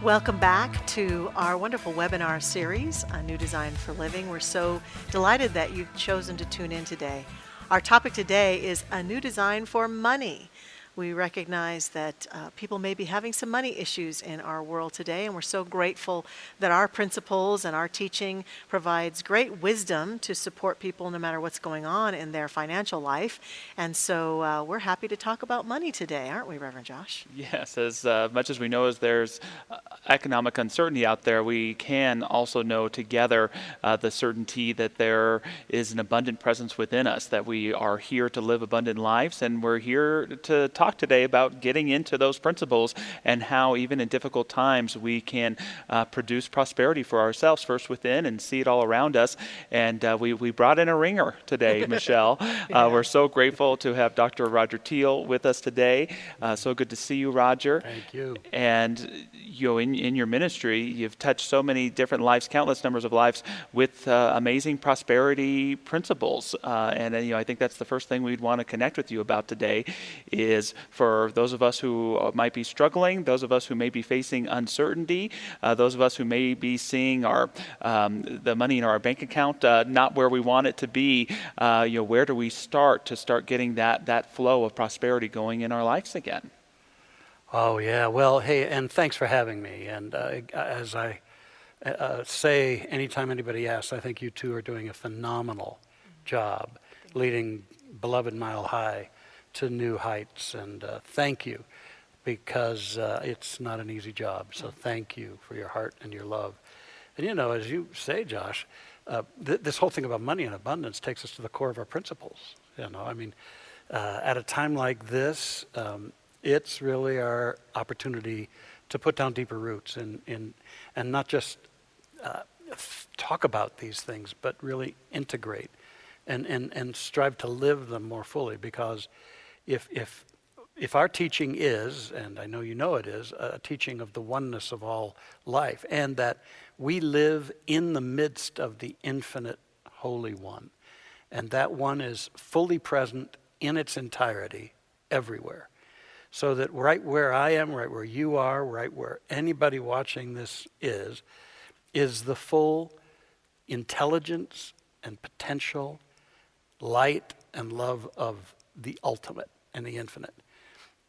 Welcome back to our wonderful webinar series, A New Design for Living. We're so delighted that you've chosen to tune in today. Our topic today is a new design for money. We recognize that people may be having some money issues in our world today, and we're so grateful that our principles and our teaching provides great wisdom to support people no matter what's going on in their financial life. And so we're happy to talk about money today, aren't we, Reverend Josh? Yes, as much as we know as there's economic uncertainty out there, we can also know together the certainty that there is an abundant presence within us, that we are here to live abundant lives, and we're here to talk today about getting into those principles and how even in difficult times we can produce prosperity for ourselves first within and see it all around us. And we brought in a ringer today, Michelle. We're so grateful to have Dr. Roger Teel with us today. So good to see you, Roger. Thank you. And in your ministry, you've touched so many different lives, countless numbers of lives, with amazing prosperity principles. And I think that's the first thing we'd want to connect with you about today, is for those of us who might be struggling, those of us who may be facing uncertainty, those of us who may be seeing the money in our bank account not where we want it to be. Where do we start getting that flow of prosperity going in our lives again? Oh, yeah. Well, hey, and thanks for having me. And as I say, anytime anybody asks, I think you two are doing a phenomenal job leading Beloved Mile High to new heights. And thank you, because it's not an easy job. So thank you for your heart and your love. And as you say, Josh, this whole thing about money and abundance takes us to the core of our principles. At a time like this, it's really our opportunity to put down deeper roots and not just talk about these things, but really integrate and strive to live them more fully. Because if our teaching is, and I know you know it is, a teaching of the oneness of all life, and that we live in the midst of the infinite Holy One, and that one is fully present in its entirety everywhere. So that right where I am, right where you are, right where anybody watching this is the full intelligence and potential, light and love of the ultimate and the infinite.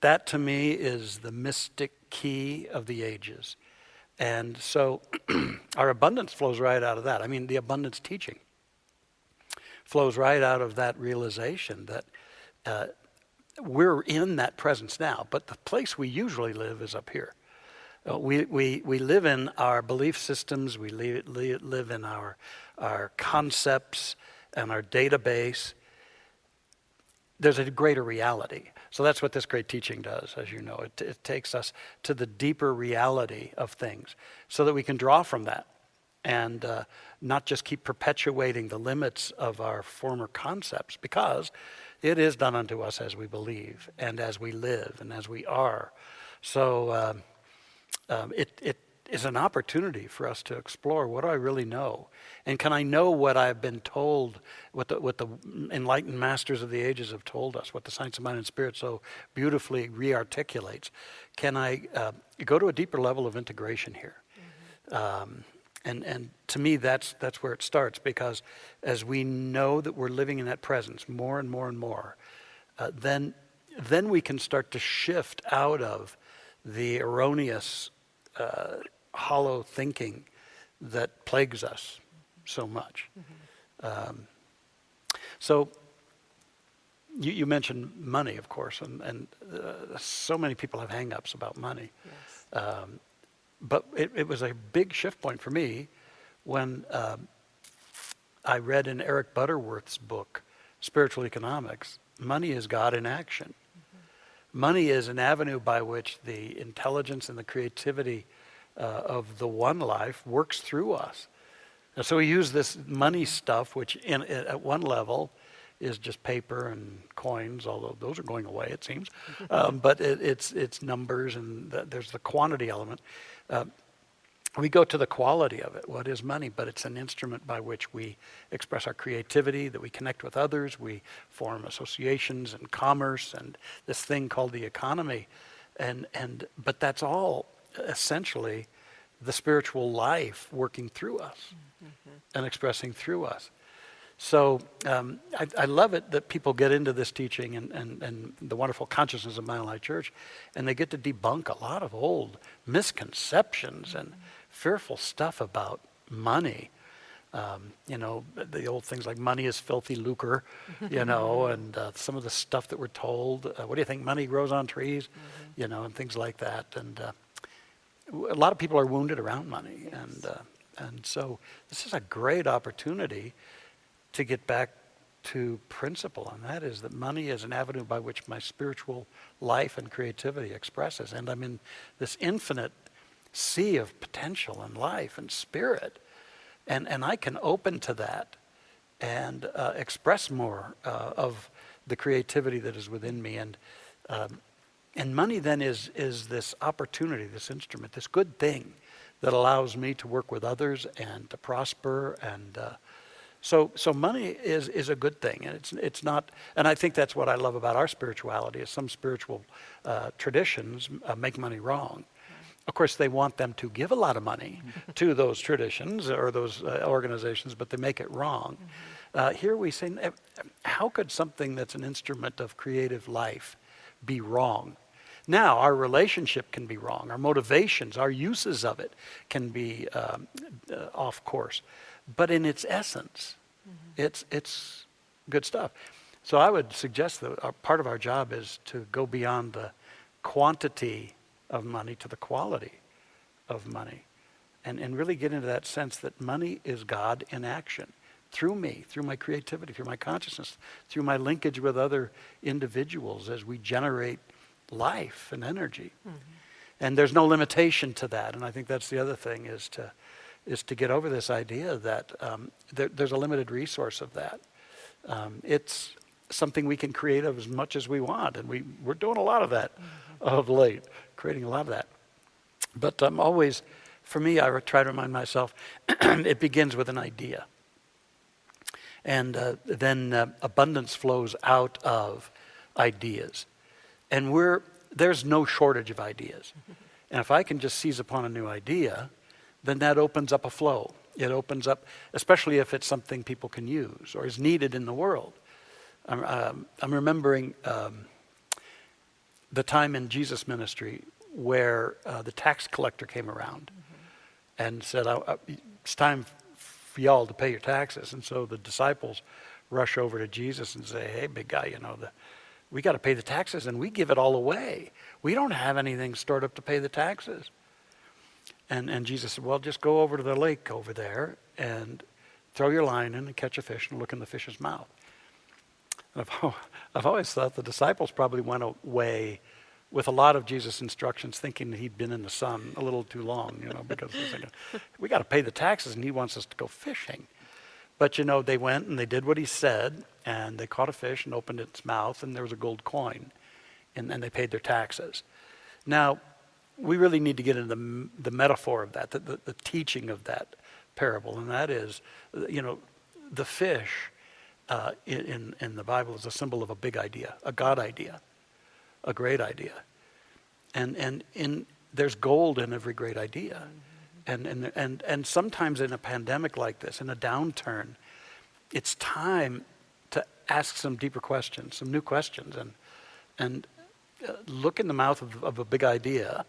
That to me is the mystic key of the ages. And so our abundance flows right out of that. The abundance teaching flows right out of that realization that we're in that presence now, but the place we usually live is up here. We live in our belief systems, we live in our concepts and our database. There's a greater reality. So that's what this great teaching does, as you know. It takes us to the deeper reality of things so that we can draw from that and not just keep perpetuating the limits of our former concepts, because it is done unto us as we believe and as we live and as we are. So it is an opportunity for us to explore, what do I really know? And can I know what I've been told, what the enlightened masters of the ages have told us, what the science of mind and spirit so beautifully re-articulates? Can I go to a deeper level of integration here? Mm-hmm. And to me, that's where it starts, because as we know that we're living in that presence more and more and more, then we can start to shift out of the erroneous, hollow thinking that plagues us so much. Mm-hmm. So you mentioned money, of course, and so many people have hang-ups about money. Yes. But it was a big shift point for me when I read in Eric Butterworth's book, Spiritual Economics, Money is God in Action. Mm-hmm. Money is an avenue by which the intelligence and the creativity of the one life works through us. And so we use this money stuff, which at one level is just paper and coins, although those are going away, it seems. But it's numbers, and there's the quantity element. We go to the quality of it. What is money? But it's an instrument by which we express our creativity, that we connect with others, we form associations and commerce and this thing called the economy. But that's all essentially the spiritual life working through us and expressing through us. So I love it that people get into this teaching and the wonderful consciousness of Mile High Church, and they get to debunk a lot of old misconceptions and fearful stuff about money. The old things like money is filthy lucre, and some of the stuff that we're told. What do you think? Money grows on trees, and things like that. And a lot of people are wounded around money, and so this is a great opportunity to get back to principle, and that is that money is an avenue by which my spiritual life and creativity expresses. And I'm in this infinite sea of potential and life and spirit. And I can open to that and express more of the creativity that is within me. And money then is this opportunity, this instrument, this good thing that allows me to work with others and to prosper. And so money is a good thing. And it's not, and I think that's what I love about our spirituality, is some spiritual traditions make money wrong. Of course, they want them to give a lot of money to those traditions or those organizations, but they make it wrong. Here we say, how could something that's an instrument of creative life be wrong? Now, our relationship can be wrong. Our motivations, our uses of it can be off course. But in its essence, it's good stuff. So I would suggest that part of our job is to go beyond the quantity of money to the quality of money, and really get into that sense that money is God in action through me, through my creativity, through my consciousness, through my linkage with other individuals as we generate life and energy. And there's no limitation to that. And I think that's the other thing, is to get over this idea that there's a limited resource of that. It's something we can create of as much as we want, and we're doing a lot of that of late, creating a lot of that. But always, for me, I try to remind myself, it begins with an idea. And then abundance flows out of ideas. And there's no shortage of ideas. And if I can just seize upon a new idea, then that opens up a flow. It opens up, especially if it's something people can use or is needed in the world. I'm remembering the time in Jesus' ministry where the tax collector came around and said, it's time for y'all to pay your taxes. And so the disciples rush over to Jesus and say, hey, big guy, we got to pay the taxes, and we give it all away. We don't have anything stored up to pay the taxes. And Jesus said, well, just go over to the lake over there and throw your line in and catch a fish and look in the fish's mouth. And I've always thought the disciples probably went away with a lot of Jesus' instructions thinking that he'd been in the sun a little too long, because they're thinking, we got to pay the taxes and he wants us to go fishing. But, they went and they did what he said, and they caught a fish and opened its mouth, and there was a gold coin, and they paid their taxes. Now, we really need to get into the metaphor of that, the teaching of that parable, and that is, the fish in the Bible is a symbol of a big idea, a God idea, a great idea. And there's gold in every great idea. And sometimes in a pandemic like this, in a downturn, it's time to ask some deeper questions, some new questions, and look in the mouth of a big idea.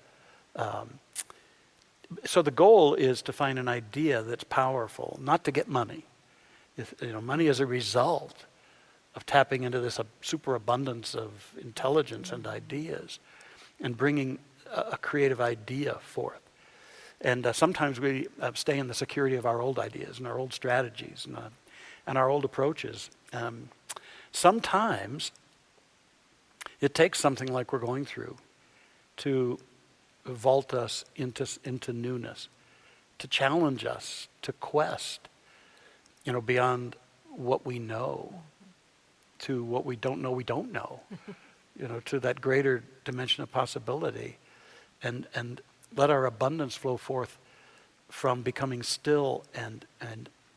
So the goal is to find an idea that's powerful, not to get money. Money is a result of tapping into this superabundance of intelligence and ideas and bringing a creative idea forth. And sometimes we stay in the security of our old ideas and our old strategies and our old approaches. Sometimes it takes something like we're going through to vault us into newness, to challenge us, to quest, beyond what we know, to what we don't know, to that greater dimension of possibility, and let our abundance flow forth from becoming still and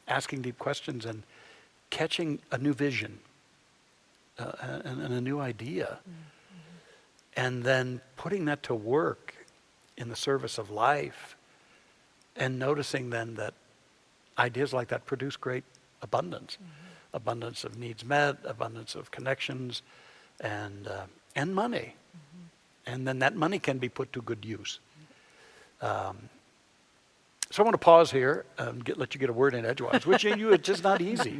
asking deep questions and catching a new vision and a new idea, and then putting that to work in the service of life and noticing then that ideas like that produce great abundance. Abundance of needs met, abundance of connections, and money. And then that money can be put to good use. So I want to pause here and let you get a word in edgewise, which it's just not easy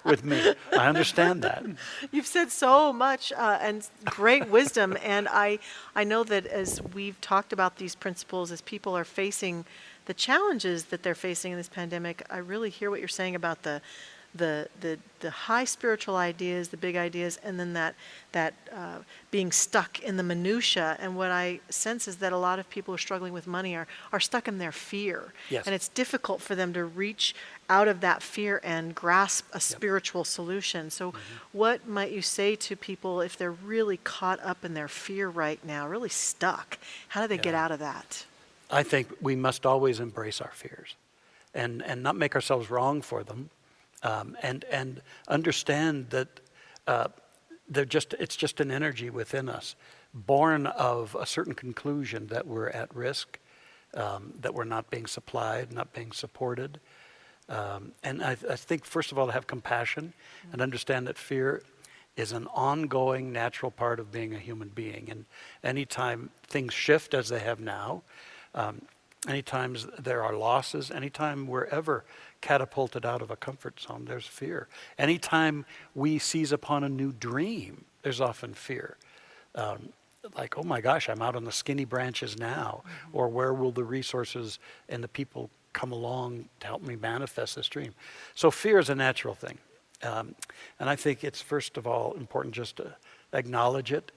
with me. I understand that. You've said so much and great wisdom, and I know that as we've talked about these principles, as people are facing the challenges that they're facing in this pandemic, I really hear what you're saying about the high spiritual ideas, the big ideas, and then that being stuck in the minutia. And what I sense is that a lot of people who are struggling with money are stuck in their fear. Yes. And it's difficult for them to reach out of that fear and grasp a spiritual solution. So what might you say to people if they're really caught up in their fear right now, really stuck? How do they get out of that? I think we must always embrace our fears and not make ourselves wrong for them. And understand that it's just an energy within us, born of a certain conclusion that we're at risk, that we're not being supplied, not being supported. And I think, first of all, to have compassion and understand that fear is an ongoing, natural part of being a human being. And anytime things shift as they have now, anytime there are losses, anytime we're ever catapulted out of a comfort zone, there's fear. Anytime we seize upon a new dream, there's often fear. Like, oh my gosh, I'm out on the skinny branches now, or where will the resources and the people come along to help me manifest this dream? So fear is a natural thing. And I think it's first of all important just to acknowledge it,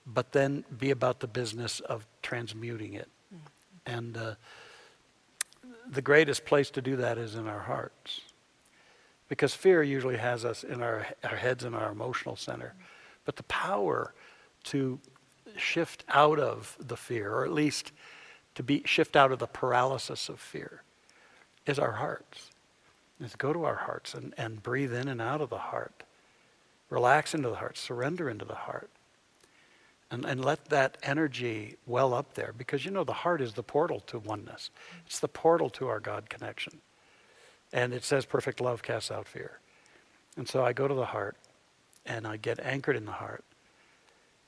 but then be about the business of transmuting it. And the greatest place to do that is in our hearts. Because fear usually has us in our heads and our emotional center. But the power to shift out of the fear, or at least to shift out of the paralysis of fear, is our hearts. Is go to our hearts and breathe in and out of the heart. Relax into the heart, surrender into the heart. And let that energy well up there, because the heart is the portal to oneness. It's the portal to our God connection. And it says perfect love casts out fear. And so I go to the heart and I get anchored in the heart.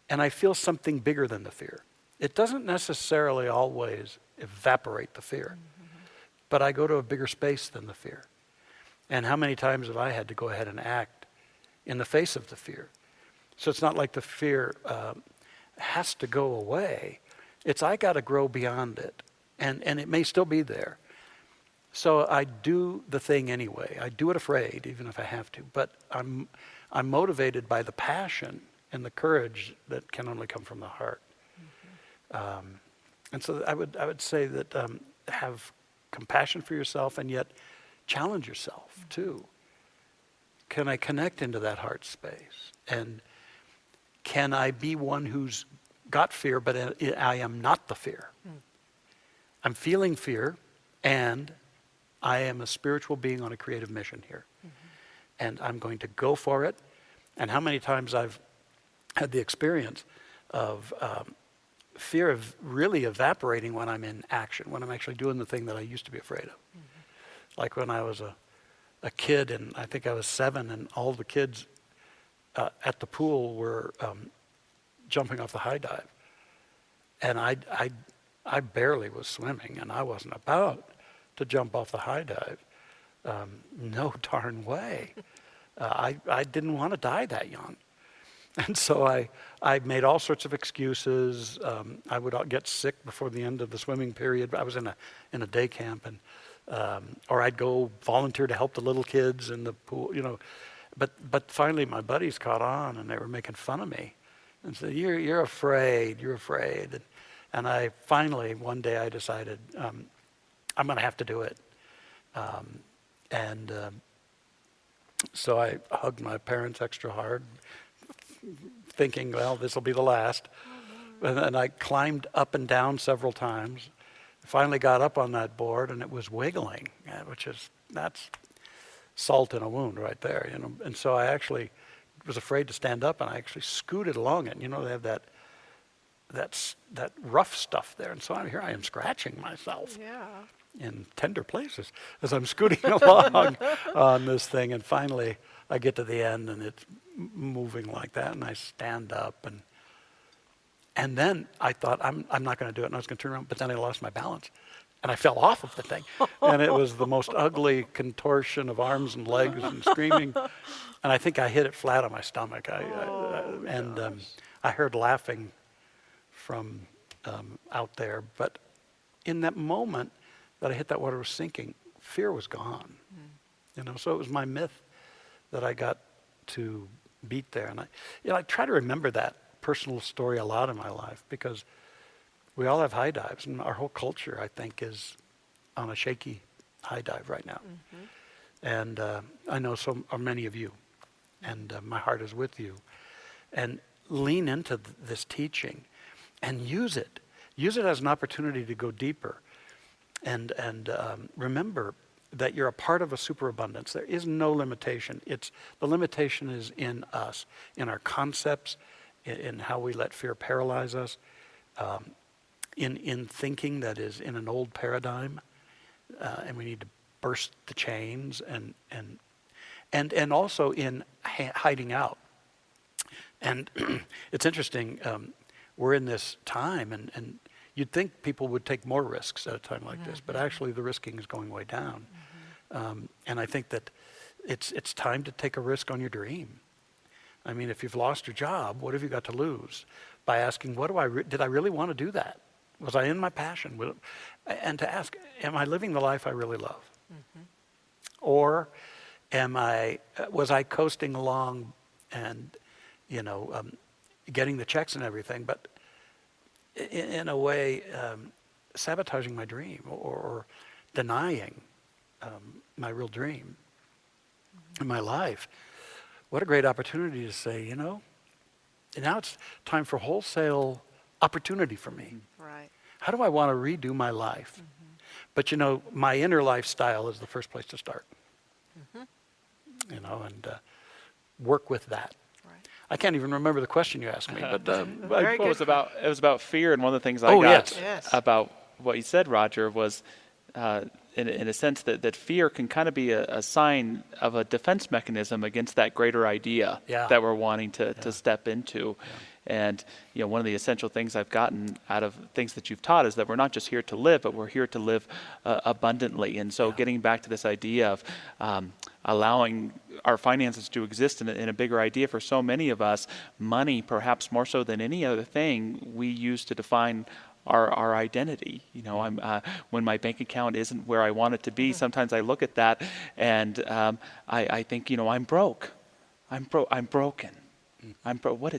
And I feel something bigger than the fear. It doesn't necessarily always evaporate the fear, but I go to a bigger space than the fear. And how many times have I had to go ahead and act in the face of the fear? So it's not like the fear has to go away. It's I got to grow beyond it. And it may still be there. So I do the thing anyway. I do it afraid, even if I have to. But I'm motivated by the passion and the courage that can only come from the heart. And so I would say that have compassion for yourself, and yet challenge yourself too. Can I connect into that heart space? And can I be one who's got fear, but I am not the fear? I'm feeling fear, and I am a spiritual being on a creative mission here. And I'm going to go for it. And how many times I've had the experience of fear of really evaporating when I'm in action, when I'm actually doing the thing that I used to be afraid of. Like when I was a kid, and I think I was 7, and all the kids at the pool were jumping off the high dive. And I barely was swimming, and I wasn't about to jump off the high dive. No darn way. I didn't want to die that young. And so I made all sorts of excuses. I would get sick before the end of the swimming period. I was in a day camp, and or I'd go volunteer to help the little kids in the pool, But finally, my buddies caught on, and they were making fun of me, and said, "You're afraid. You're afraid." And I finally, one day, I decided I'm going to have to do it. So I hugged my parents extra hard, thinking, well, this will be the last. And then I climbed up and down several times. Finally got up on that board, and it was wiggling, that's salt in a wound right there, And so I actually was afraid to stand up, and I actually scooted along it. They have that rough stuff there, and so here I am scratching myself. Yeah. in tender places as I'm scooting along on this thing. And finally, I get to the end, and it's moving like that, and I stand up, and then I thought, I'm not going to do it, and I was going to turn around, but then I lost my balance, and I fell off of the thing, and it was the most ugly contortion of arms and legs and screaming, and I think I hit it flat on my stomach. I heard laughing from out there, but in that moment that I hit that water was sinking, fear was gone. So it was my myth that I got to beat there, and I try to remember that personal story a lot in my life, because we all have high dives, and our whole culture, I think, is on a shaky high dive right now. And I know so are many of you, and my heart is with you. And lean into this teaching and use it. Use it as an opportunity to go deeper. And remember that you're a part of a superabundance. There is no limitation. The limitation is in us, in our concepts, in how we let fear paralyze us, in thinking that is in an old paradigm, and we need to burst the chains, and also in hiding out. And it's interesting, we're in this time, and you'd think people would take more risks at a time like this, but actually the risking is going way down. And I think that it's time to take a risk on your dream. I mean, if you've lost your job, what have you got to lose? By asking, did I really want to do that? Was I in my passion? And to ask, am I living the life I really love? Or was I coasting along and, getting the checks and everything, but in a way, sabotaging my dream or denying my real dream in my life? What a great opportunity to say, now it's time for wholesale opportunity for me. Right. How do I want to redo my life? But my inner lifestyle is the first place to start. And work with that. Right. I can't even remember the question you asked me, but it was about fear, and one of the things I got about what you said, Roger, was in a sense that fear can kind of be a sign of a defense mechanism against that greater idea that we're wanting to step into. And one of the essential things I've gotten out of things that you've taught is that we're not just here to live, but we're here to live abundantly. And so getting back to this idea of allowing our finances to exist in a bigger idea, for so many of us, money, perhaps more so than any other thing, we use to define our identity. When my bank account isn't where I want it to be, sometimes I look at that and I think, I'm broke. I'm broken. What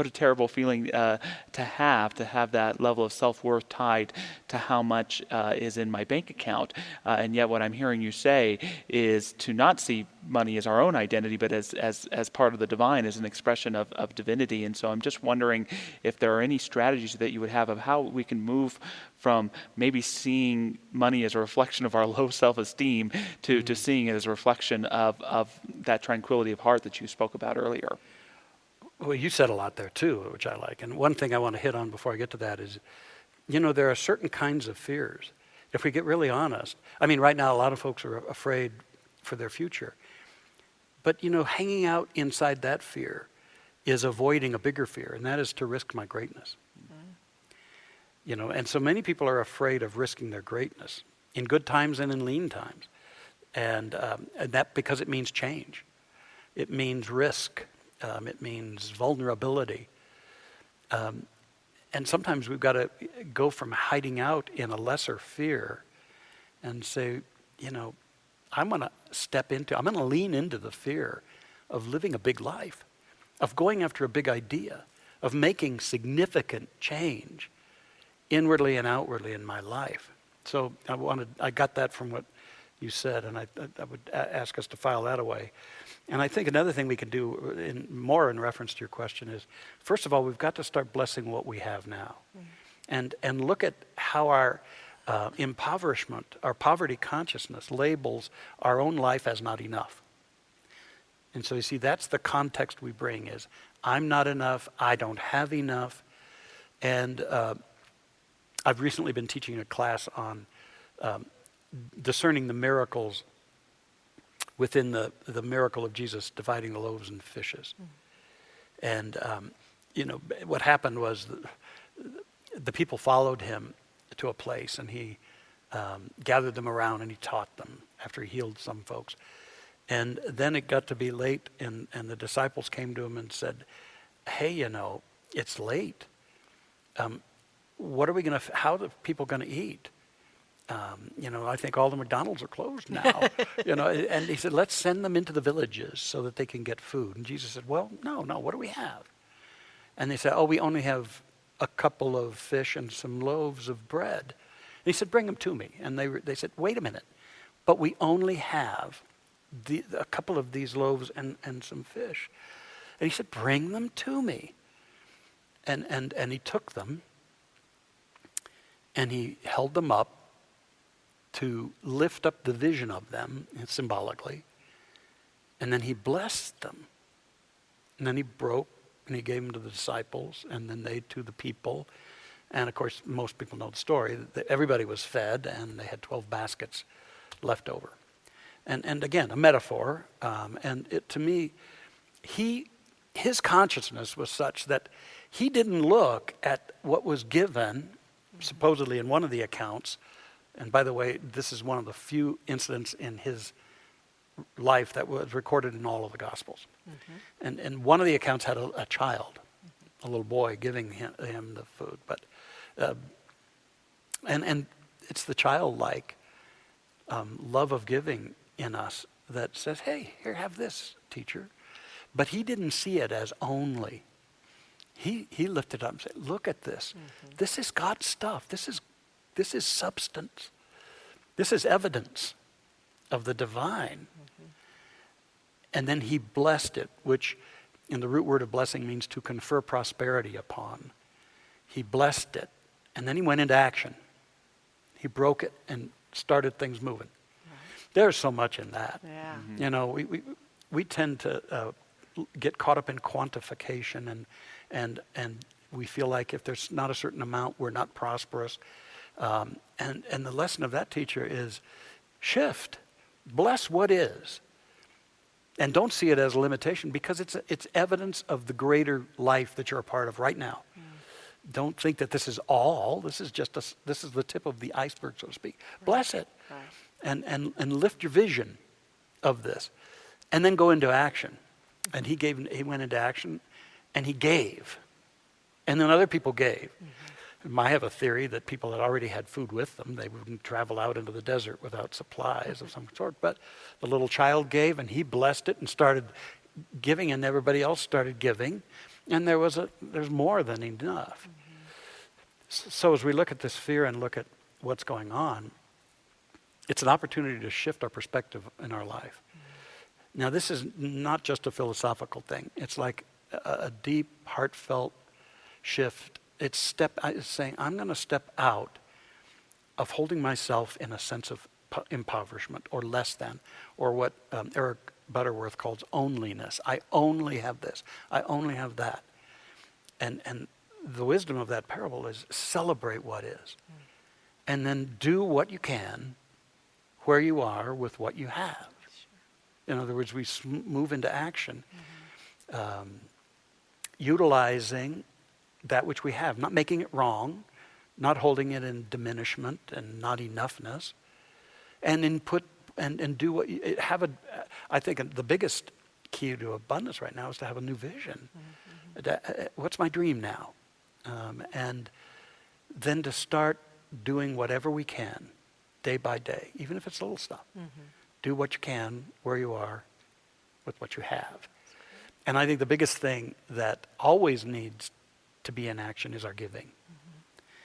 a terrible feeling to have that level of self-worth tied to how much is in my bank account. And yet what I'm hearing you say is to not see money as our own identity, but as part of the divine, as an expression of divinity. And so I'm just wondering if there are any strategies that you would have of how we can move from maybe seeing money as a reflection of our low self-esteem to seeing it as a reflection of that tranquility of heart that you spoke about earlier. Well, you said a lot there too, which I like. And one thing I want to hit on before I get to that is, there are certain kinds of fears. If we get really honest, I mean, right now a lot of folks are afraid for their future. But, hanging out inside that fear is avoiding a bigger fear, and that is to risk my greatness. And so many people are afraid of risking their greatness in good times and in lean times. And that because it means change. It means risk. It means vulnerability. And sometimes we've got to go from hiding out in a lesser fear and say, I'm going to lean into the fear of living a big life, of going after a big idea, of making significant change inwardly and outwardly in my life. So I got that from what you said, and I would ask us to file that away. And I think another thing we can do more in reference to your question is, first of all, we've got to start blessing what we have now. And look at how our impoverishment, our poverty consciousness labels our own life as not enough. And so you see, that's the context we bring is, I'm not enough, I don't have enough. And I've recently been teaching a class on discerning the miracles within the miracle of Jesus dividing the loaves and fishes. And, what happened was the people followed him to a place, and he gathered them around and he taught them after he healed some folks. And then it got to be late, and the disciples came to him and said, hey, it's late. What are we going to, how are people going to eat? I think all the McDonald's are closed now. And he said, let's send them into the villages so that they can get food. And Jesus said, well, no, what do we have? And they said, we only have a couple of fish and some loaves of bread. And he said, bring them to me. And they said, wait a minute, but we only have a couple of these loaves and some fish. And he said, bring them to me. And he took them, and he held them up to lift up the vision of them symbolically. And then he blessed them. And then he broke, and he gave them to the disciples, and then they to the people. And of course, most people know the story. Everybody was fed, and they had 12 baskets left over. And again, a metaphor. And to me, his consciousness was such that he didn't look at what was given, supposedly in one of the accounts. And by the way, this is one of the few incidents in his life that was recorded in all of the Gospels. And one of the accounts had a child, a little boy, giving him the food. But and it's the childlike love of giving in us that says, hey, here, have this, teacher. But he didn't see it as only. He lifted it up and said, look at this. This is God's stuff. This is substance. This is evidence of the divine. And then he blessed it, which in the root word of blessing means to confer prosperity upon. He blessed it, and then he went into action. He broke it and started things moving. There's so much in that. Yeah. We tend to get caught up in quantification, and we feel like if there's not a certain amount, we're not prosperous. And the lesson of that teacher is shift, bless what is, and don't see it as a limitation, because it's evidence of the greater life that you're a part of right now. Don't think that this is all. This is this is the tip of the iceberg, so to speak. Bless it, and lift your vision of this, and then go into action. And he went into action, and he gave, and then other people gave. I have a theory that people that already had food with them, they wouldn't travel out into the desert without supplies of some sort. But the little child gave, and he blessed it and started giving, and everybody else started giving, and there's more than enough. So as we look at this fear and look at what's going on, it's an opportunity to shift our perspective in our life. Now, this is not just a philosophical thing. It's like a deep, heartfelt shift. It's saying, I'm going to step out of holding myself in a sense of impoverishment or less than, or what Eric Butterworth calls onlyness. I only have this. I only have that. And the wisdom of that parable is celebrate what is. And then do what you can where you are with what you have. In other words, we move into action, utilizing that which we have, not making it wrong, not holding it in diminishment and not enoughness, and do what you have. I think the biggest key to abundance right now is to have a new vision. What's my dream now? And then to start doing whatever we can, day by day, even if it's little stuff. Do what you can where you are with what you have. And I think the biggest thing that always needs to be in action is our giving.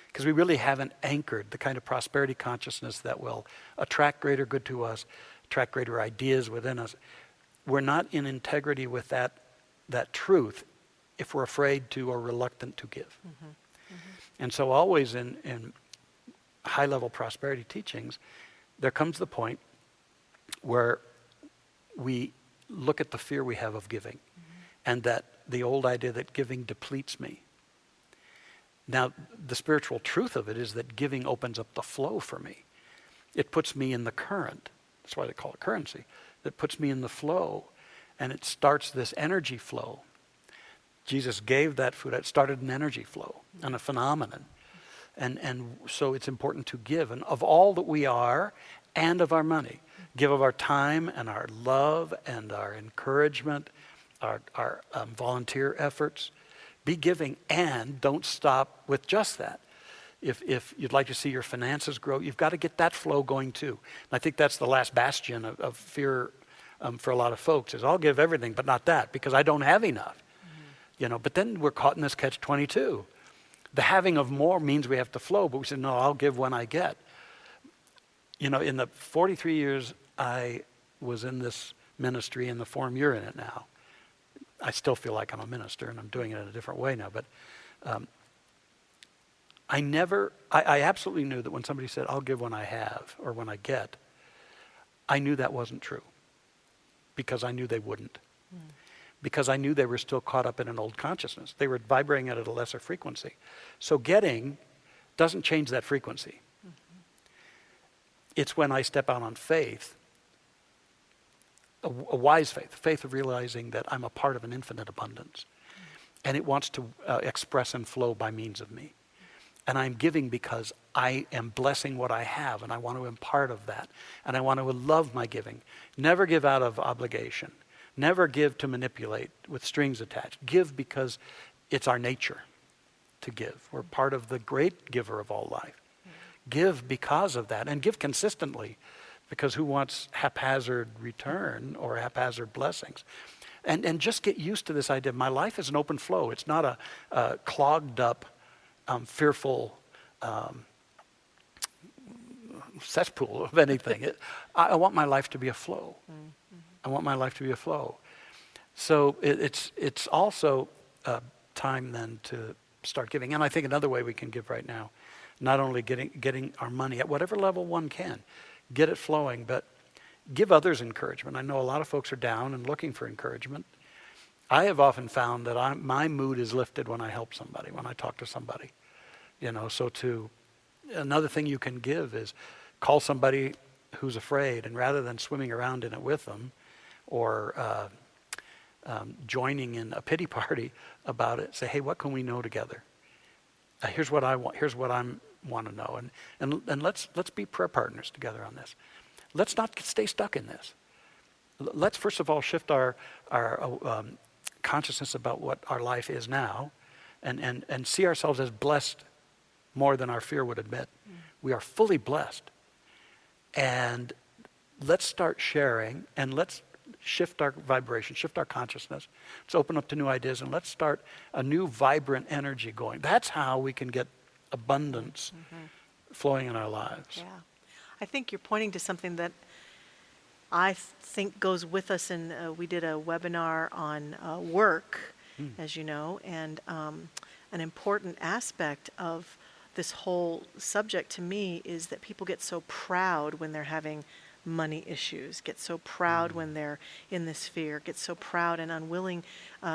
Because we really haven't anchored the kind of prosperity consciousness that will attract greater good to us, attract greater ideas within us. We're not in integrity with that truth if we're afraid to or reluctant to give. And so always in high-level prosperity teachings, there comes the point where we look at the fear we have of giving, and that the old idea that giving depletes me. Now, the spiritual truth of it is that giving opens up the flow for me. It puts me in the current. That's why they call it currency. It puts me in the flow, and it starts this energy flow. Jesus gave that food. It started an energy flow and a phenomenon. And so it's important to give, and of all that we are and of our money. Give of our time and our love and our encouragement, our volunteer efforts. Be giving, and don't stop with just that. If you'd like to see your finances grow, you've got to get that flow going too. And I think that's the last bastion of fear for a lot of folks is I'll give everything, but not that because I don't have enough. But then we're caught in this catch-22. The having of more means we have to flow, but we said, no, I'll give when I get. In the 43 years I was in this ministry in the form you're in it now, I still feel like I'm a minister and I'm doing it in a different way now, but I absolutely knew that when somebody said, I'll give when I have or when I get, I knew that wasn't true because I knew they wouldn't. Because I knew they were still caught up in an old consciousness. They were vibrating at a lesser frequency. So getting doesn't change that frequency. It's when I step out on faith, a wise faith, faith of realizing that I'm a part of an infinite abundance. And it wants to express and flow by means of me. And I'm giving because I am blessing what I have, and I want to impart of that. And I want to love my giving. Never give out of obligation. Never give to manipulate with strings attached. Give because it's our nature to give. We're part of the great giver of all life. Give because of that, and give consistently, because who wants haphazard return or haphazard blessings? And just get used to this idea. My life is an open flow. It's not a clogged up, fearful cesspool of anything. I want my life to be a flow. I want my life to be a flow. So it's also time then to start giving. And I think another way we can give right now, not only getting our money at whatever level one can, get it flowing, but give others encouragement. I know a lot of folks are down and looking for encouragement. I have often found that my mood is lifted when I help somebody, when I talk to somebody. So another thing you can give is call somebody who's afraid, and rather than swimming around in it with them or joining in a pity party about it, say, hey, what can we know together? Here's what I want. Here's what I want to know. And let's be prayer partners together on this. Let's not stay stuck in this. Let's first of all shift our consciousness about what our life is now and see ourselves as blessed more than our fear would admit. We are fully blessed. And let's start sharing, and let's shift our vibration, shift our consciousness. Let's open up to new ideas, and let's start a new vibrant energy going. That's how we can get abundance flowing in our lives. Yeah. I think you're pointing to something that I think goes with us, and we did a webinar on work, as you know, and an important aspect of this whole subject to me is that people get so proud when they're having money issues, get so proud when they're in this fear, get so proud and unwilling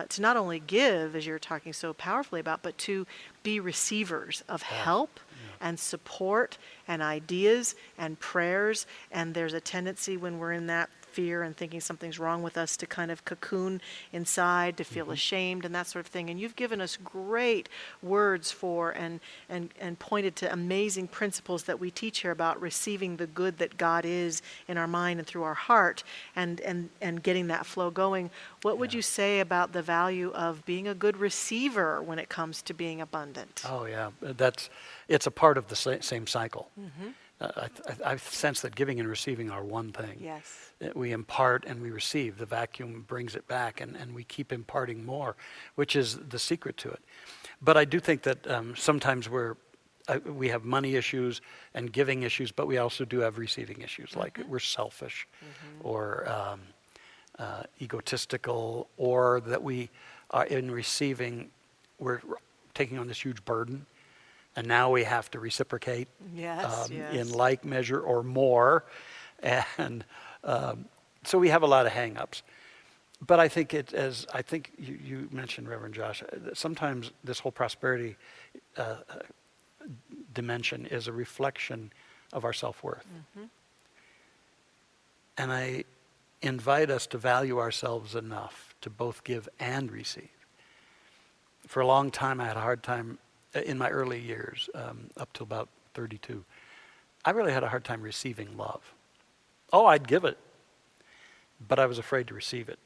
to not only give, as you're talking so powerfully about, but to be receivers of help and support and ideas and prayers. And there's a tendency when we're in that fear and thinking something's wrong with us to kind of cocoon inside, to feel ashamed and that sort of thing. And you've given us great words for and pointed to amazing principles that we teach here about receiving the good that God is in our mind and through our heart and getting that flow going. What would you say about the value of being a good receiver when it comes to being abundant? Oh yeah, it's a part of the same cycle. I sense that giving and receiving are one thing. Yes. We impart and we receive. The vacuum brings it back, and we keep imparting more, which is the secret to it. But I do think that sometimes we have money issues and giving issues, but we also do have receiving issues, like we're selfish or egotistical, or that we are in receiving, we're taking on this huge burden. And now we have to reciprocate in like measure or more. And so we have a lot of hang-ups. But I think you mentioned, Reverend Josh, that sometimes this whole prosperity dimension is a reflection of our self-worth. And I invite us to value ourselves enough to both give and receive. For a long time, I had a hard time, in my early years, up till about 32, I really had a hard time receiving love. Oh, I'd give it, but I was afraid to receive it.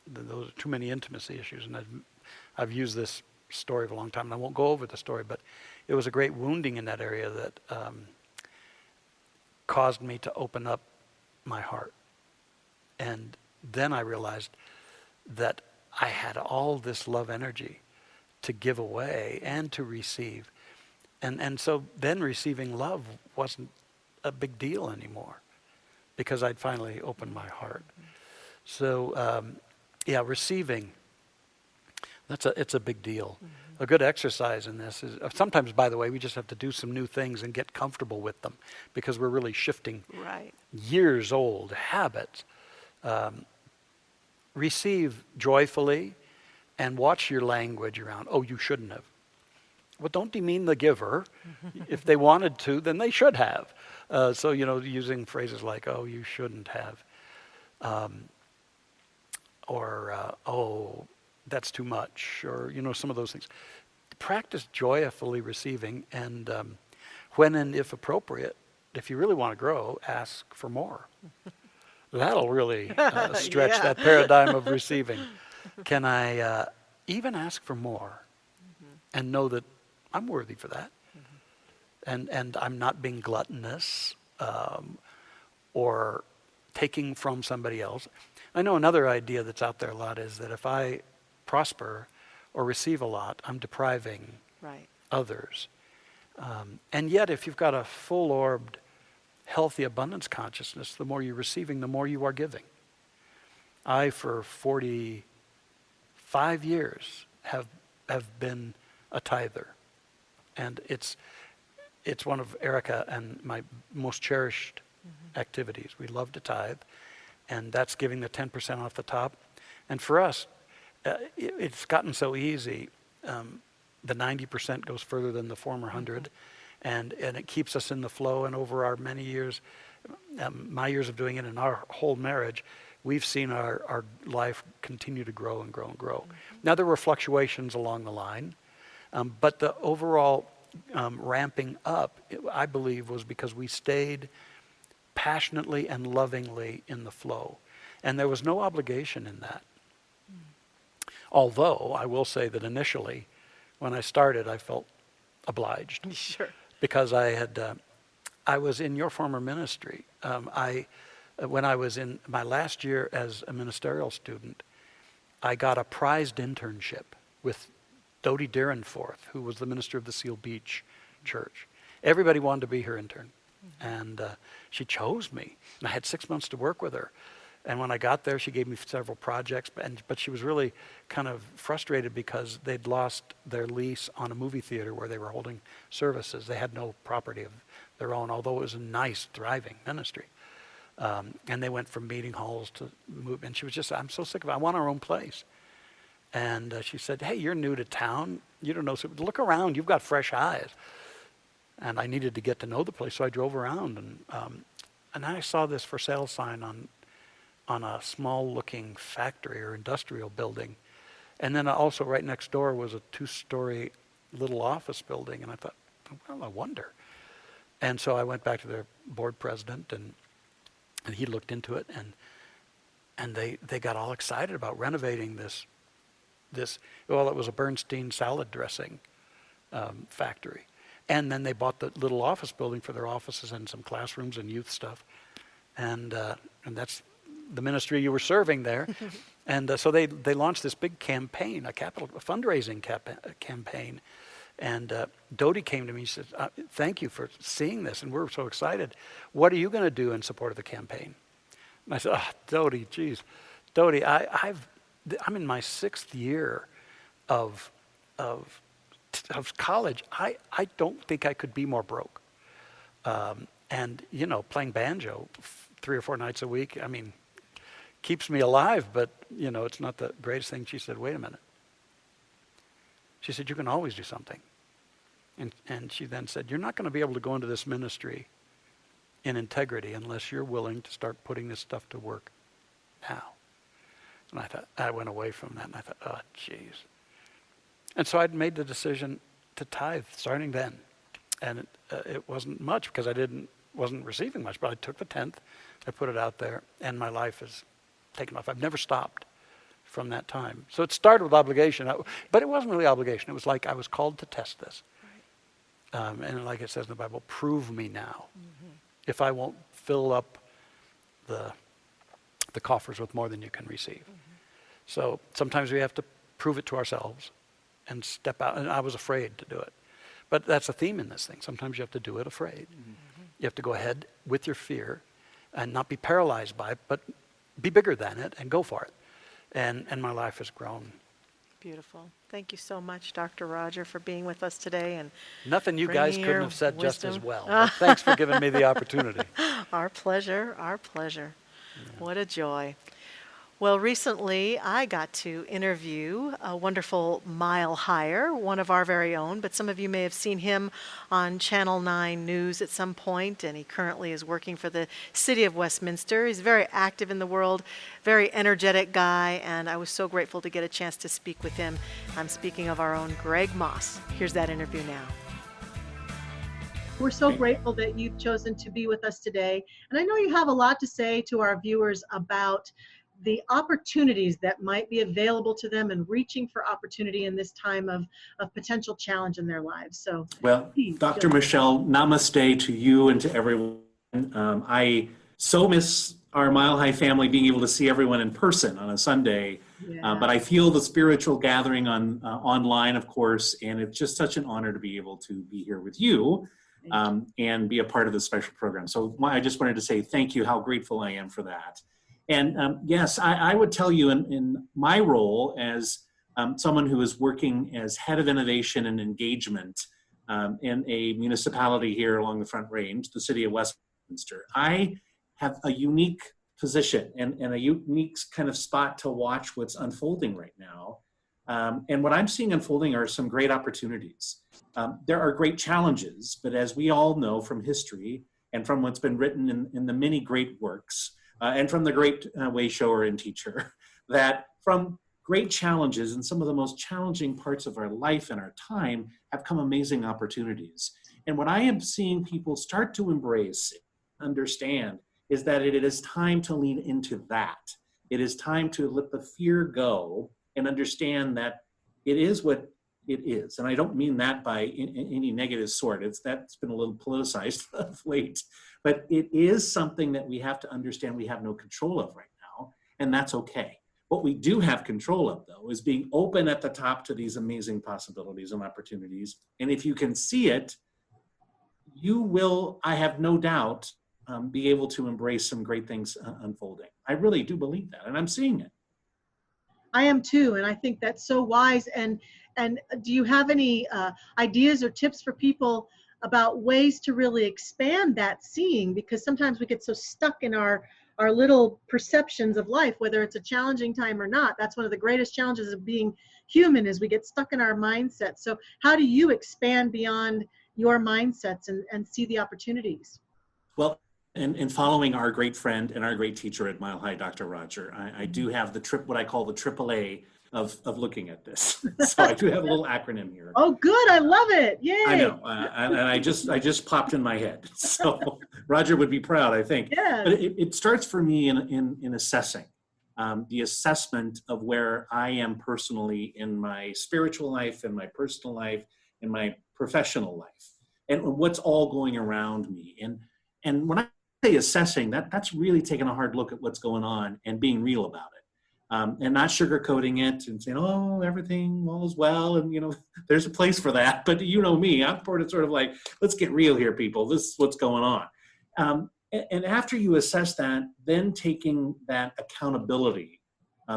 Those are too many intimacy issues, and I've used this story for a long time, and I won't go over the story, but it was a great wounding in that area that caused me to open up my heart. And then I realized that I had all this love energy to give away and to receive. And so then receiving love wasn't a big deal anymore because I'd finally opened my heart. So, receiving, it's a big deal. A good exercise in this is, sometimes, by the way, we just have to do some new things and get comfortable with them because we're really shifting years old habits. Receive joyfully and watch your language around, oh, you shouldn't have. Well, don't demean the giver. If they wanted to, then they should have. So, using phrases like, oh, you shouldn't have. Oh, that's too much. Or, some of those things. Practice joyfully receiving, and when and if appropriate, if you really want to grow, ask for more. That'll really stretch that paradigm of receiving. Can I even ask for more and know that I'm worthy for that? And I'm not being gluttonous or taking from somebody else. I know another idea that's out there a lot is that if I prosper or receive a lot, I'm depriving others. And yet, if you've got a full-orbed, healthy abundance consciousness, the more you're receiving, the more you are giving. I, for 45 years, have been a tither. And it's one of Erica and my most cherished activities. We love to tithe, and that's giving the 10% off the top. And for us, it's gotten so easy. The 90% goes further than the former 100, and it keeps us in the flow. And over our many years, my years of doing it in our whole marriage, we've seen our life continue to grow and grow and grow. Now, there were fluctuations along the line, but the overall ramping up, I believe, was because we stayed passionately and lovingly in the flow. And there was no obligation in that. Although, I will say that initially, when I started, I felt obliged. Sure. Because I was in your former ministry. When I was in my last year as a ministerial student, I got a prized internship with Dodie Derenforth, who was the minister of the Seal Beach Church. Everybody wanted to be her intern. And she chose me. And I had 6 months to work with her. And when I got there, she gave me several projects. But she was really kind of frustrated because they'd lost their lease on a movie theater where they were holding services. They had no property of their own, although it was a nice, thriving ministry. And they went from meeting halls to move. And she was just, I'm so sick of it. I want our own place. And she said, hey, you're new to town. You don't know. So look around. You've got fresh eyes. And I needed to get to know the place, so I drove around. And I saw this for sale sign on a small-looking factory or industrial building. And then also right next door was a 2-story little office building. And I thought, well, I wonder. And so I went back to their board president, and he looked into it, and they got all excited about renovating this. Well, it was a Bernstein salad dressing factory. And then they bought the little office building for their offices and some classrooms and youth stuff. And that's the ministry you were serving there. And so they launched this big campaign, a fundraising campaign. And Dodie came to me and said, thank you for seeing this, and we're so excited. What are you going to do in support of the campaign? And I said, Dodie, geez. Dodie, I'm in my 6th year of college. I don't think I could be more broke. And, playing banjo 3 or 4 nights a week, keeps me alive, but, it's not the greatest thing. She said, wait a minute. She said, you can always do something. And she then said, you're not going to be able to go into this ministry in integrity unless you're willing to start putting this stuff to work now. And I went away from that and I thought, oh, geez. And so I'd made the decision to tithe starting then. And it wasn't much because wasn't receiving much, but I took the 10th, I put it out there, and my life has taken off. I've never stopped from that time. So it started with obligation, but it wasn't really obligation. It was like I was called to test this. And like it says in the Bible, prove me now. If I won't fill up the coffers with more than you can receive. So sometimes we have to prove it to ourselves and step out. And I was afraid to do it. But that's a theme in this thing. Sometimes you have to do it afraid. You have to go ahead with your fear and not be paralyzed by it, but be bigger than it and go for it. And my life has grown. Beautiful. Thank you so much, Dr. Roger, for being with us today. And nothing you guys couldn't have said just as wisdom. well. But thanks for giving me the opportunity. Our pleasure. Our pleasure. Yeah. What a joy. Well, recently I got to interview a wonderful Mile Higher, one of our very own, but some of you may have seen him on Channel 9 News at some point, and he currently is working for the City of Westminster. He's very active in the world, very energetic guy, and I was so grateful to get a chance to speak with him. I'm speaking of our own Gregg Moss. Here's that interview now. We're so grateful that you've chosen to be with us today, and I know you have a lot to say to our viewers about the opportunities that might be available to them and reaching for opportunity in this time of potential challenge in their lives. So, well, Dr. Michelle, namaste to you and to everyone. I so miss our Mile High family being able to see everyone in person on a Sunday, but I feel the spiritual gathering online, of course, and it's just such an honor to be able to be here with you and be a part of this special program. So I just wanted to say thank you, how grateful I am for that. And yes, I would tell you in my role as someone who is working as head of innovation and engagement in a municipality here along the Front Range, the City of Westminster, I have a unique position and a unique kind of spot to watch what's unfolding right now. And what I'm seeing unfolding are some great opportunities. There are great challenges, but as we all know from history and from what's been written in the many great works, and from the great way shower and teacher, that from great challenges and some of the most challenging parts of our life and our time have come amazing opportunities. And what I am seeing people start to embrace, understand, is that it is time to lean into that. It is time to let the fear go and understand that it is what it is. And I don't mean that by any negative sort. That's been a little politicized of late. But it is something that we have to understand we have no control of right now, and that's okay. What we do have control of, though, is being open at the top to these amazing possibilities and opportunities. And if you can see it, you will, I have no doubt, be able to embrace some great things unfolding. I really do believe that, and I'm seeing it. I am too, and I think that's so wise. And do you have any ideas or tips for people about ways to really expand that seeing? Because sometimes we get so stuck in our little perceptions of life, whether it's a challenging time or not. That's one of the greatest challenges of being human, is we get stuck in our mindset. So how do you expand beyond your mindsets and see the opportunities? Well, and following our great friend and our great teacher at Mile High, Dr. Roger, I do have what I call the AAA of looking at this. So I do have a little acronym here. Oh, good. I love it. Yay. I know. And I just popped in my head. So Roger would be proud, I think. Yes. But it starts for me in assessing, the assessment of where I am personally in my spiritual life, in my personal life, in my professional life, and what's all going around me. And when I say assessing, that's really taking a hard look at what's going on and being real about it. And not sugarcoating it and saying, oh, everything all is well. And, there's a place for that. But you know me, I'm sort of like, let's get real here, people. This is what's going on. And after you assess that, then taking that accountability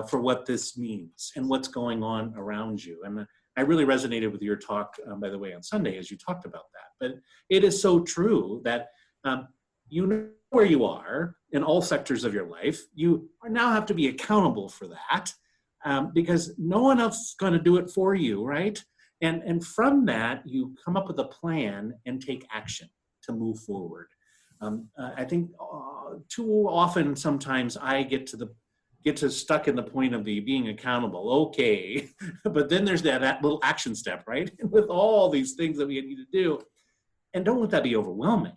for what this means and what's going on around you. And I really resonated with your talk, by the way, on Sunday, as you talked about that. But it is so true that you know where you are in all sectors of your life. You now have to be accountable for that because no one else is going to do it for you, right? And from that, you come up with a plan and take action to move forward. I think too often, sometimes I get to stuck in the point of the being accountable. Okay, but then there's that little action step, right? With all these things that we need to do, and don't let that be overwhelming.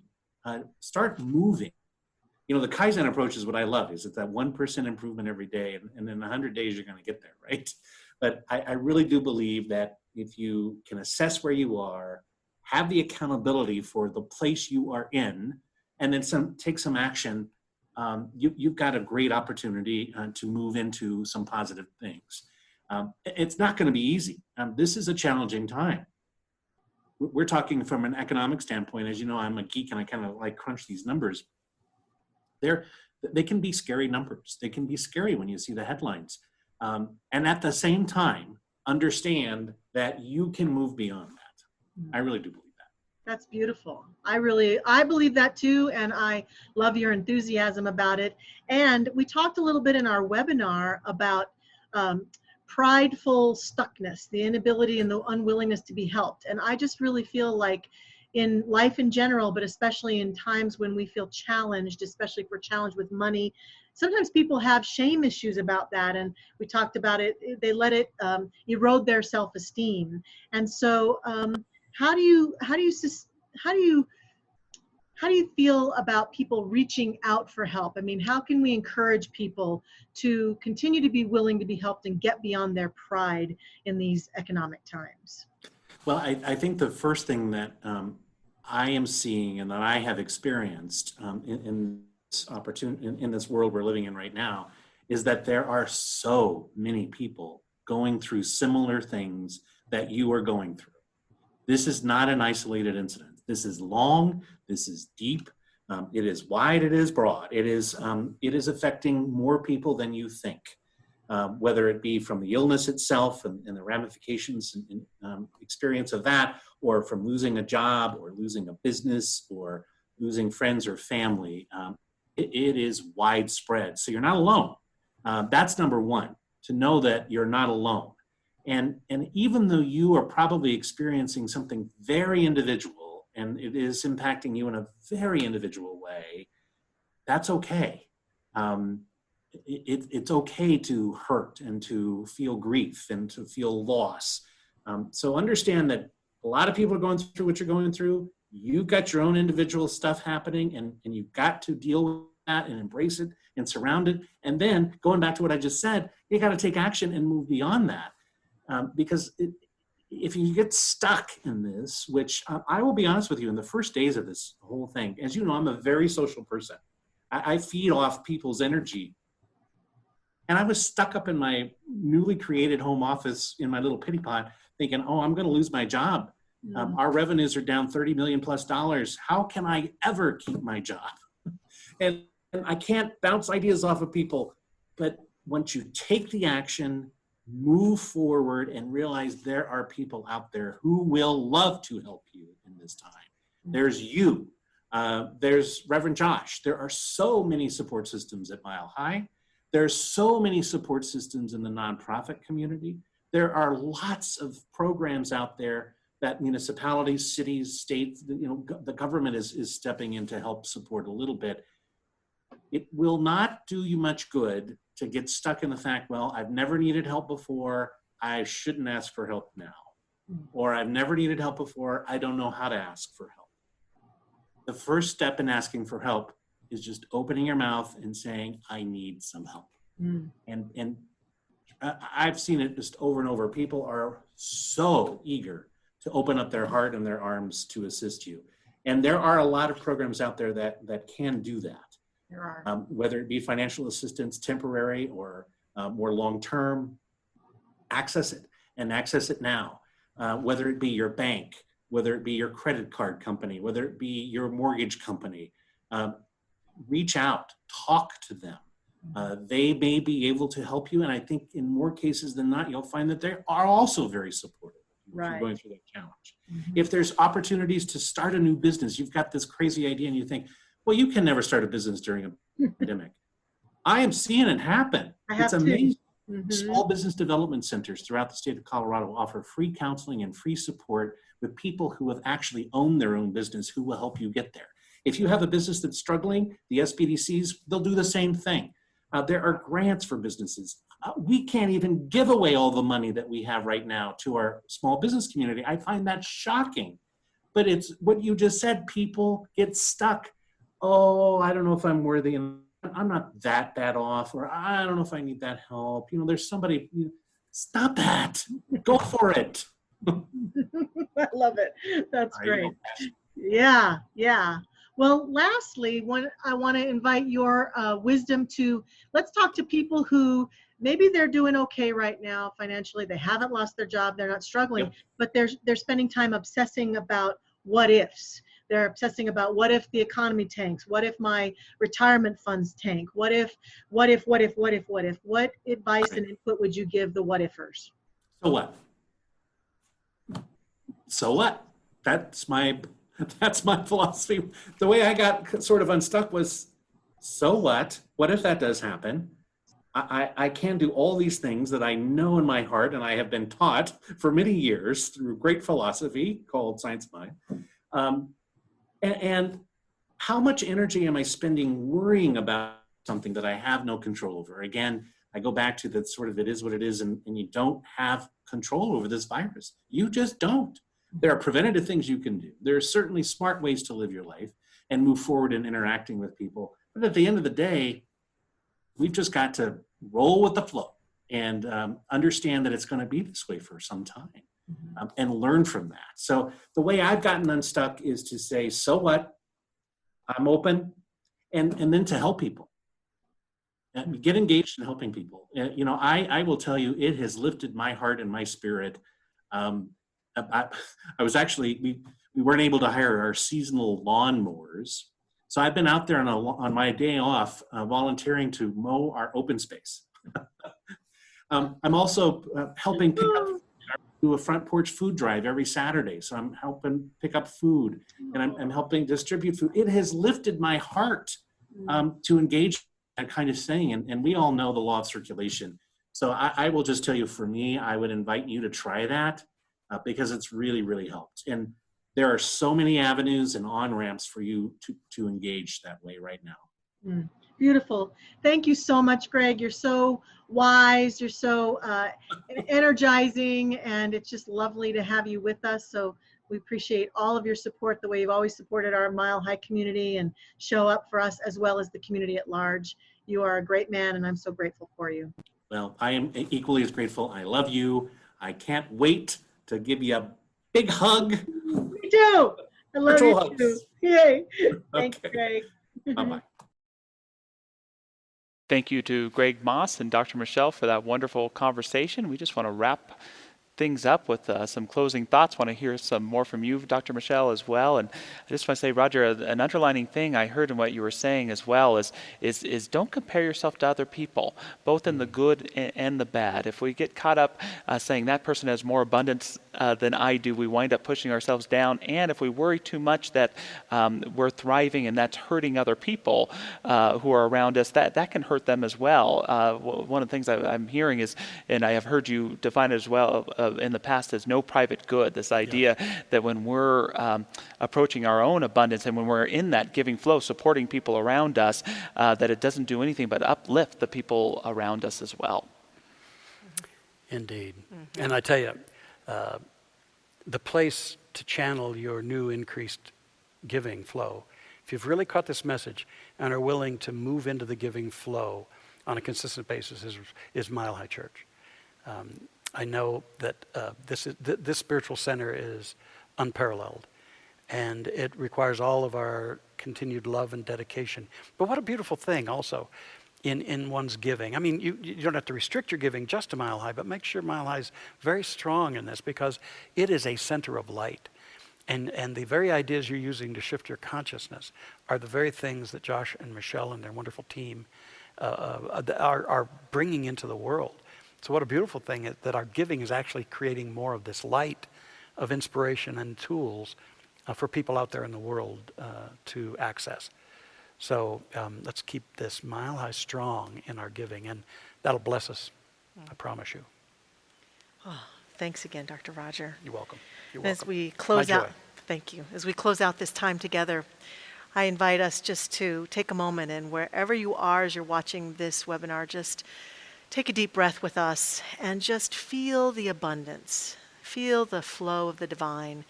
Start moving. You know, the Kaizen approach is what I love. Is it's that 1% improvement every day, and in 100 days you're going to get there, right? But I really do believe that if you can assess where you are, have the accountability for the place you are in, and then take some action, you've got a great opportunity to move into some positive things. It's not going to be easy. This is a challenging time. We're talking from an economic standpoint. As you know, I'm a geek and I kind of like crunch these numbers. They can be scary numbers. They can be scary when you see the headlines. And at the same time, understand that you can move beyond that. I really do believe that. That's beautiful. I believe that too, and I love your enthusiasm about it. And we talked a little bit in our webinar about prideful stuckness, the inability and the unwillingness to be helped. And I just really feel like in life in general, but especially in times when we feel challenged, especially if we're challenged with money, sometimes people have shame issues about that. And we talked about it, they let it erode their self-esteem. And so how do you feel about people reaching out for help? I mean, how can we encourage people to continue to be willing to be helped and get beyond their pride in these economic times? Well, I think the first thing that I am seeing and that I have experienced in this opportunity, in this world we're living in right now, is that there are so many people going through similar things that you are going through. This is not an isolated incident. This is long, this is deep, it is wide, it is broad. It is affecting more people than you think, whether it be from the illness itself and the ramifications and experience of that, or from losing a job or losing a business or losing friends or family. It is widespread. So you're not alone. That's number one, to know that you're not alone. And even though you are probably experiencing something very individual and it is impacting you in a very individual way, that's okay. It's okay to hurt and to feel grief and to feel loss. So understand that a lot of people are going through what you're going through. You've got your own individual stuff happening, and you've got to deal with that and embrace it and surround it. And then going back to what I just said, you got to take action and move beyond that. Because if you get stuck in this, which I will be honest with you, in the first days of this whole thing, as you know, I'm a very social person. I feed off people's energy. And I was stuck up in my newly created home office in my little pity pot thinking, oh, I'm going to lose my job. Our revenues are down $30 million plus. How can I ever keep my job? And I can't bounce ideas off of people. But once you take the action, move forward and realize there are people out there who will love to help you in this time. There's you. There's Reverend Josh. There are so many support systems at Mile High. There's so many support systems in the nonprofit community. There are lots of programs out there that municipalities, cities, states, the government is stepping in to help support a little bit. It will not do you much good to get stuck in the fact, well, I've never needed help before, I shouldn't ask for help now. Or I've never needed help before, I don't know how to ask for help. The first step in asking for help is just opening your mouth and saying, I need some help. And I've seen it just over and over. People are so eager to open up their heart and their arms to assist you. And there are a lot of programs out there that can do that. There are. Whether it be financial assistance, temporary or more long-term, access it and access it now. Whether it be your bank, whether it be your credit card company, whether it be your mortgage company, reach out, talk to them. They may be able to help you. And I think in more cases than not, you'll find that they are also very supportive if you're going through that challenge. If there's opportunities to start a new business, you've got this crazy idea and you think, well, you can never start a business during a pandemic. I am seeing it happen. It's amazing. Mm-hmm. Small business development centers throughout the state of Colorado offer free counseling and free support with people who have actually owned their own business who will help you get there. If you have a business that's struggling, the SBDCs, they'll do the same thing. There are grants for businesses. We can't even give away all the money that we have right now to our small business community. I find that shocking. But it's what you just said, people get stuck. Oh, I don't know if I'm worthy, and I'm not that bad off, or I don't know if I need that help. There's somebody, stop that. Go for it. I love it. That's I great. know. Yeah, yeah. Well, lastly, I want to invite your wisdom to, let's talk to people who maybe they're doing okay right now financially. They haven't lost their job. They're not struggling, Yep. but they're spending time obsessing about what ifs. They're obsessing about what if the economy tanks? What if my retirement funds tank? What advice and input would you give the what ifers? So what? So what? That's my philosophy. The way I got sort of unstuck was, so what? What if that does happen? I can do all these things that I know in my heart and I have been taught for many years through great philosophy called Science of Mind. And how much energy am I spending worrying about something that I have no control over? Again, I go back to that sort of it is what it is, and you don't have control over this virus. You just don't. There are preventative things you can do. There are certainly smart ways to live your life and move forward in interacting with people. But at the end of the day, we've just got to roll with the flow and understand that it's going to be this way for some time, and learn from that. So the way I've gotten unstuck is to say, so what? I'm open, and then to help people. Get engaged in helping people. I will tell you, it has lifted my heart and my spirit. I was actually, we weren't able to hire our seasonal lawnmowers. So I've been out there on my day off volunteering to mow our open space. I'm also helping pick up, do a front porch food drive every Saturday. So I'm helping pick up food, and I'm helping distribute food. It has lifted my heart to engage that kind of thing. And we all know the law of circulation. So I will just tell you, for me, I would invite you to try that because it's really, really helped. And there are so many avenues and on-ramps for you to engage that way right now. Beautiful. Thank you so much, Gregg. You're so wise. You're so energizing, and it's just lovely to have you with us. So we appreciate all of your support, the way you've always supported our Mile High community and show up for us as well as the community at large. You are a great man, and I'm so grateful for you. Well, I am equally as grateful. I love you. I can't wait to give you a big hug. Me too. I love Virtual you hugs. too. Yay. Thanks, Okay. Gregg. Bye-bye. Thank you to Gregg Moss and Dr. Michelle for that wonderful conversation. We just want to wrap things up with some closing thoughts. Want to hear some more from you, Dr. Michelle, as well. And I just want to say, Roger, an underlining thing I heard in what you were saying as well is don't compare yourself to other people, both in the good and the bad. If we get caught up saying that person has more abundance than I do, we wind up pushing ourselves down. And if we worry too much that we're thriving and that's hurting other people who are around us, that can hurt them as well. One of the things I'm hearing is, and I have heard you define it as well in the past, as no private good. This idea that when we're approaching our own abundance and when we're in that giving flow, supporting people around us, that it doesn't do anything but uplift the people around us as well. Indeed. And I tell you, the place to channel your new increased giving flow, if you've really caught this message and are willing to move into the giving flow on a consistent basis, is Mile High Church. I know that this spiritual center is unparalleled, and it requires all of our continued love and dedication. But what a beautiful thing also in one's giving. I mean, you don't have to restrict your giving just to Mile High, but make sure Mile High is very strong in this, because it is a center of light. And the very ideas you're using to shift your consciousness are the very things that Josh and Michelle and their wonderful team are bringing into the world. So what a beautiful thing that our giving is actually creating more of this light of inspiration and tools for people out there in the world to access. So let's keep this Mile High strong in our giving, and that'll bless us I promise you. Thanks again, Dr. Roger. You're welcome. You're And as welcome. we close My out, joy. thank you. As we close out this time together, I invite us just to take a moment, and wherever you are as you're watching this webinar, just take a deep breath with us and just feel the abundance. Feel the flow of the divine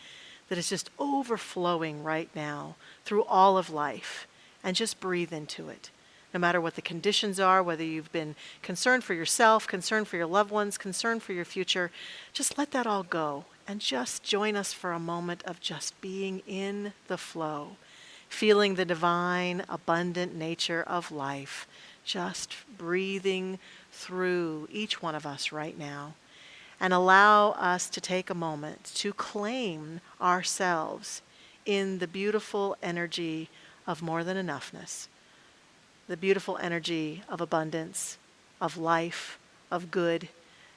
that is just overflowing right now through all of life, and just breathe into it. No matter what the conditions are, whether you've been concerned for yourself, concerned for your loved ones, concerned for your future, just let that all go and just join us for a moment of just being in the flow, feeling the divine, abundant nature of life, just breathing through each one of us right now. And allow us to take a moment to claim ourselves in the beautiful energy of more than enoughness, the beautiful energy of abundance, of life, of good,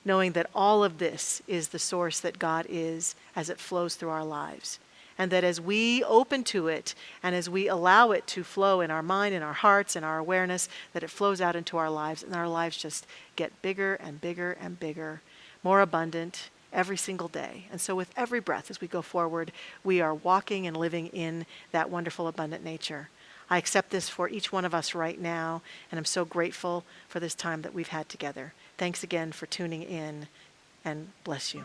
knowing that all of this is the source that God is as it flows through our lives. And that as we open to it and as we allow it to flow in our mind, in our hearts, in our awareness, that it flows out into our lives, and our lives just get bigger and bigger and bigger, more abundant every single day. And so with every breath as we go forward, we are walking and living in that wonderful abundant nature. I accept this for each one of us right now, and I'm so grateful for this time that we've had together. Thanks again for tuning in, and bless you.